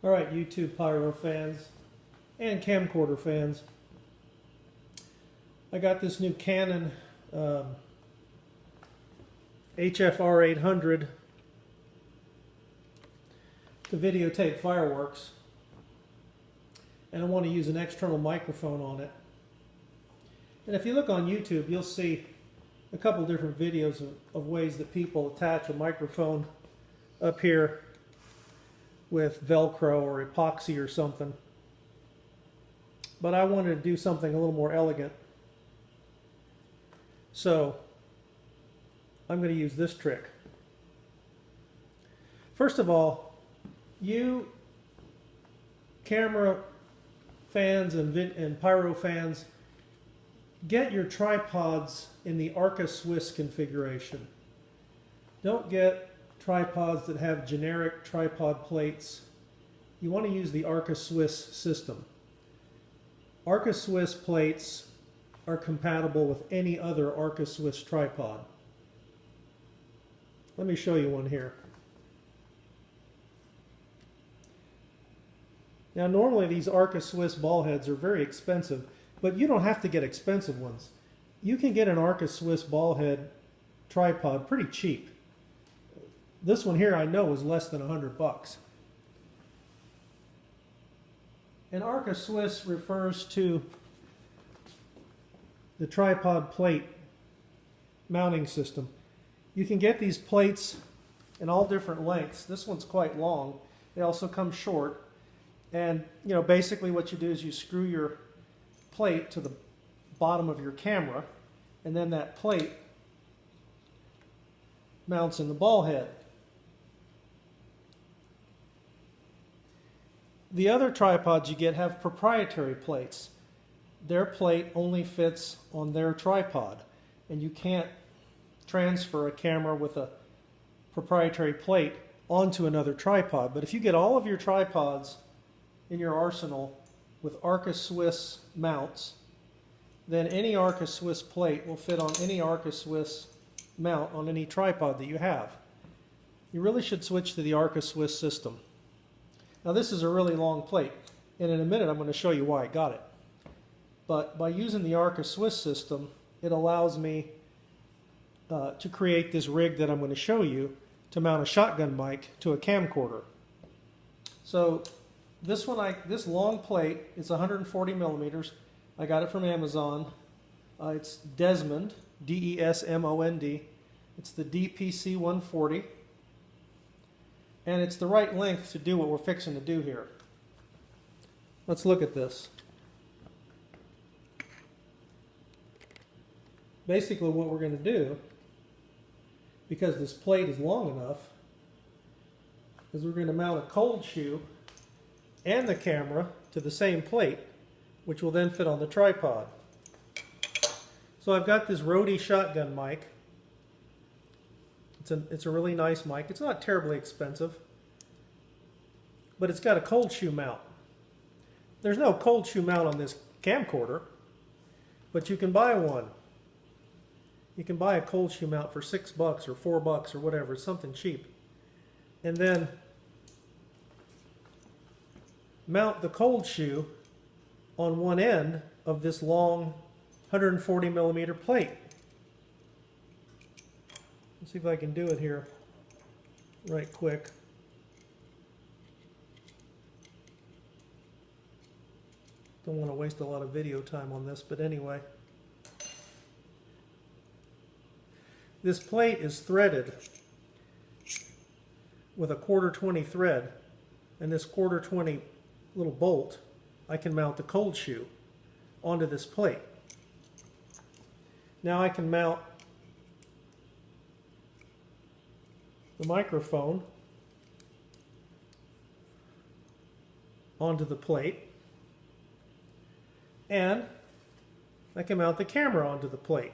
All right, YouTube Pyro fans and Camcorder fans. I got this new Canon HFR 800 to videotape fireworks, and I want to use an external microphone on it. And if you look on YouTube, you'll see a couple different videos of ways that people attach a microphone up here with Velcro or epoxy or something. But I wanted to do something a little more elegant. So I'm going to use this trick. First of all, you camera fans and pyro fans, get your tripods in the Arca Swiss configuration. Don't get tripods that have generic tripod plates. You want to use the Arca Swiss system. Arca Swiss plates are compatible with any other Arca Swiss tripod. Let me show you one here. Now normally these Arca Swiss ball heads are very expensive, but you don't have to get expensive ones. You can get an Arca Swiss ball head tripod pretty cheap. This one here I know is less than $100. And Arca Swiss refers to the tripod plate mounting system. You can get these plates in all different lengths. This one's quite long. They also come short. And basically what you do is you screw your plate to the bottom of your camera, and then that plate mounts in the ball head. The other tripods you get have proprietary plates. Their plate only fits on their tripod, and you can't transfer a camera with a proprietary plate onto another tripod. But if you get all of your tripods in your arsenal with Arca Swiss mounts, then any Arca Swiss plate will fit on any Arca Swiss mount on any tripod that you have. You really should switch to the Arca Swiss system. Now this is a really long plate, and in a minute I'm going to show you why I got it. But by using the Arca Swiss system, it allows me to create this rig that I'm going to show you to mount a shotgun mic to a camcorder. So this long plate is 140 millimeters. I got it from Amazon. It's Desmond, D-E-S-M-O-N-D. It's the DPC 140. And it's the right length to do what we're fixing to do here. Let's look at this. Basically what we're going to do, because this plate is long enough, is we're going to mount a cold shoe and the camera to the same plate, which will then fit on the tripod. So I've got this Rode shotgun mic. It's a really nice mic. It's not terribly expensive, but it's got a cold shoe mount. There's no cold shoe mount on this camcorder, but you can buy one. You can buy a cold shoe mount for $6 or $4 or whatever, something cheap. And then mount the cold shoe on one end of this long 140 millimeter plate. Let's see if I can do it here right quick. Don't want to waste a lot of video time on this, but anyway. This plate is threaded with a 1/4-20 thread, and this 1/4-20 little bolt, I can mount the cold shoe onto this plate. Now I can mount the microphone onto the plate, and I can mount the camera onto the plate.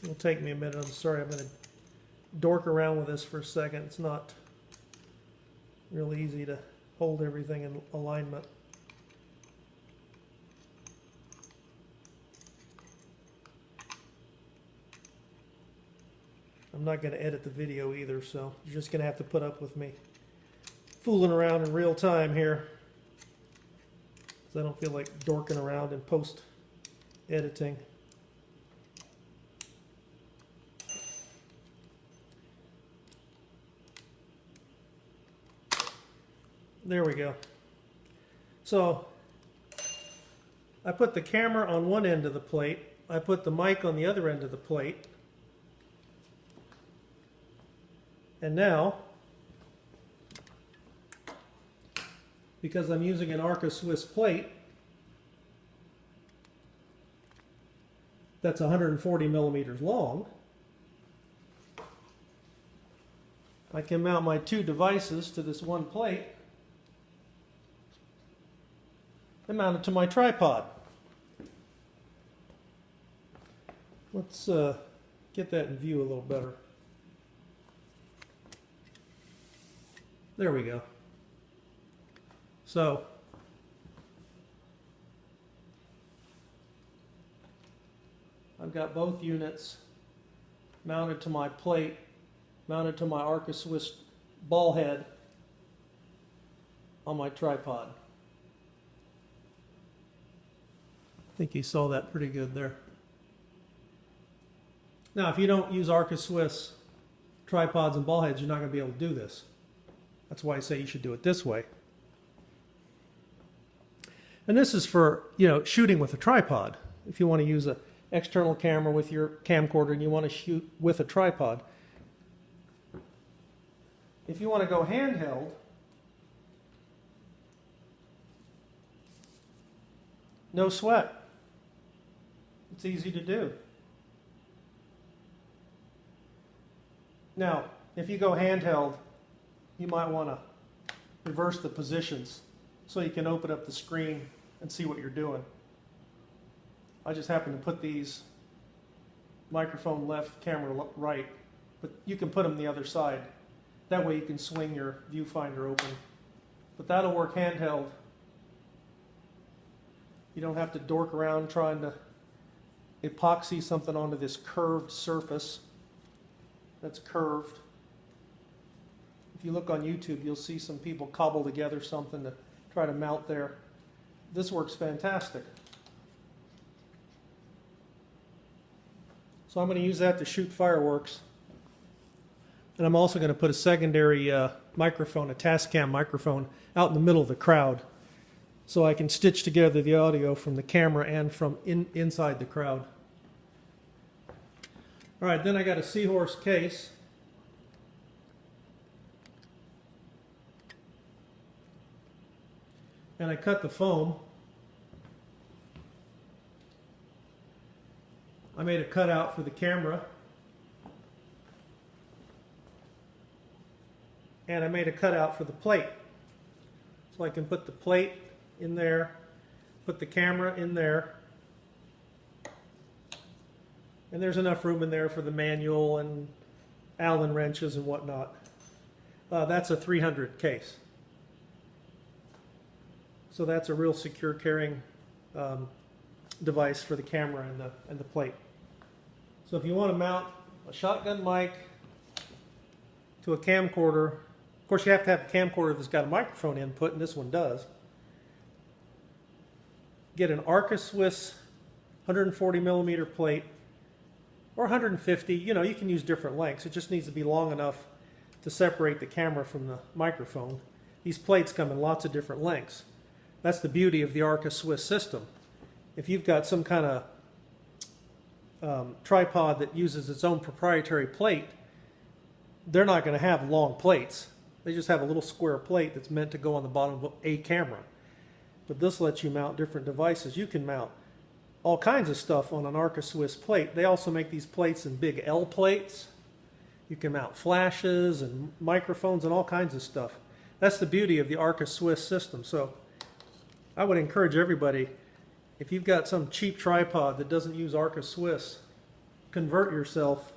It'll take me a minute. I'm sorry. I'm going to dork around with this for a second. It's not real easy to hold everything in alignment. I'm not going to edit the video either, so you're just going to have to put up with me fooling around in real time here, because I don't feel like dorking around in post-editing. There we go. So I put the camera on one end of the plate. I put the mic on the other end of the plate. And now, because I'm using an Arca Swiss plate that's 140 millimeters long, I can mount my two devices to this one plate and mount it to my tripod. Let's get that in view a little better. There we go. So I've got both units mounted to my plate, mounted to my Arca Swiss ball head on my tripod. I think you saw that pretty good there. Now, if you don't use Arca Swiss tripods and ball heads, you're not going to be able to do this. That's why I say you should do it this way. And this is for, shooting with a tripod. If you want to use an external camera with your camcorder and you want to shoot with a tripod. If you want to go handheld, no sweat. It's easy to do. Now, if you go handheld, you might want to reverse the positions so you can open up the screen and see what you're doing. I just happen to put these microphone left, camera right, but you can put them the other side. That way you can swing your viewfinder open. But that'll work handheld. You don't have to dork around trying to epoxy something onto this curved surface that's curved. If you look on YouTube, you'll see some people cobble together something to try to mount there. This works fantastic. So I'm going to use that to shoot fireworks. And I'm also going to put a secondary microphone, a Tascam microphone, out in the middle of the crowd, so I can stitch together the audio from the camera and from inside the crowd. All right, then I got a seahorse case. And I cut the foam. I made a cutout for the camera. And I made a cutout for the plate. So I can put the plate in there, put the camera in there. And there's enough room in there for the manual and Allen wrenches and whatnot. That's a 300 case. So that's a real secure carrying device for the camera and the plate. So if you want to mount a shotgun mic to a camcorder, of course you have to have a camcorder that's got a microphone input, and this one does. Get an Arca Swiss 140 millimeter plate, or 150, you can use different lengths. It just needs to be long enough to separate the camera from the microphone. These plates come in lots of different lengths. That's the beauty of the Arca Swiss system. If you've got some kind of tripod that uses its own proprietary plate, they're not going to have long plates. They just have a little square plate that's meant to go on the bottom of a camera. But this lets you mount different devices. You can mount all kinds of stuff on an Arca Swiss plate. They also make these plates in big L plates. You can mount flashes and microphones and all kinds of stuff. That's the beauty of the Arca Swiss system. So I would encourage everybody, if you've got some cheap tripod that doesn't use Arca Swiss, convert yourself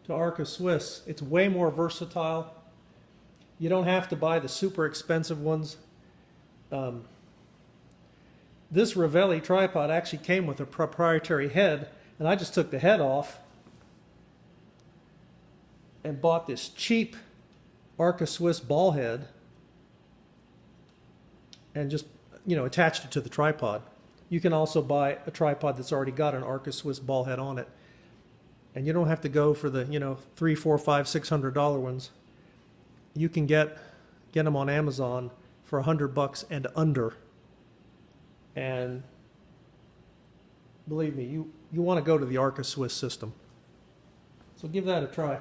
to Arca Swiss. It's way more versatile. You don't have to buy the super expensive ones. This Ravelli tripod actually came with a proprietary head, and I just took the head off and bought this cheap Arca Swiss ball head and just, attached it to the tripod. You can also buy a tripod that's already got an Arca Swiss ball head on it. And you don't have to go for the, $300, $400, $500, $600 ones. You can get them on Amazon for $100 and under. And believe me, you want to go to the Arca Swiss system. So give that a try.